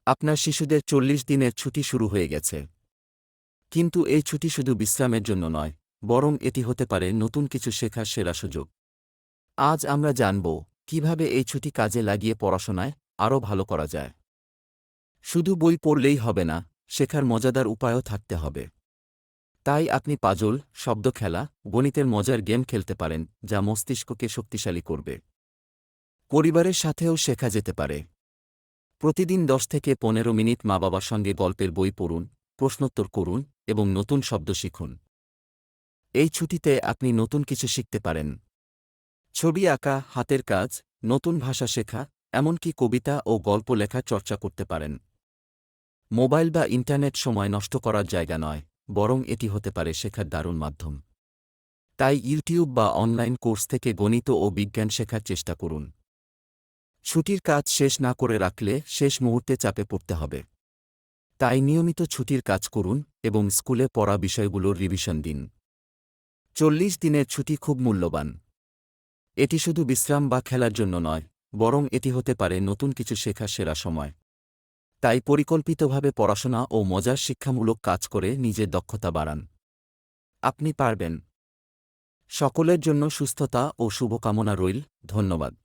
আপনার শিশুদের ৪০ দিনের ছুটি শুরু হয়ে গেছে। কিন্তু এই ছুটি শুধু বিশ্রামের জন্য নয়, বরং এটি হতে পারে নতুন কিছু শেখার সেরা সুযোগ। আজ আমরা জানব কিভাবে এই ছুটি কাজে লাগিয়ে পড়াশোনায় আরও ভালো করা যায়। শুধু বই পড়লেই হবে না, শেখার মজাদার উপায়ও থাকতে হবে। তাই আপনি পাজল, শব্দ খেলা, গণিতের মজার গেম খেলতে পারেন, যা মস্তিষ্ককে শক্তিশালী করবে। পরিবারের সাথেও শেখা যেতে পারে। প্রতিদিন ১০ থেকে ১৫ মিনিট মা-বাবার সঙ্গে গল্পের বই পড়ুন, প্রশ্নোত্তর করুন এবং নতুন শব্দ শিখুন। এই ছুটিতে আপনি নতুন কিছু শিখতে পারেন। ছবি আঁকা, হাতের কাজ, নতুন ভাষা শেখা, এমনকি কবিতা ও গল্প লেখা চর্চা করতে পারেন। মোবাইল বা ইন্টারনেট সময় নষ্ট করার জায়গা নয়, বরং এটি হতে পারে শেখার দারুণ মাধ্যম। তাই ইউটিউব বা অনলাইন কোর্স থেকে গণিত ও বিজ্ঞান শেখার চেষ্টা করুন। ছুটির কাজ শেষ না করে রাখলে শেষ মুহূর্তে চাপে পড়তে হবে। তাই নিয়মিত ছুটির কাজ করুন এবং স্কুলে পড়া বিষয়গুলোর রিভিশন দিন। ৪০ দিনের ছুটি খুব মূল্যবান। এটি শুধু বিশ্রাম বা খেলার জন্য নয়, বরং এটি হতে পারে নতুন কিছু শেখার সেরা সময়। তাই পরিকল্পিতভাবে পড়াশোনা ও মজার শিক্ষামূলক কাজ করে নিজের দক্ষতা বাড়ান। আপনি পারবেন। সকলের জন্য সুস্থতা ও শুভকামনা রইল। ধন্যবাদ।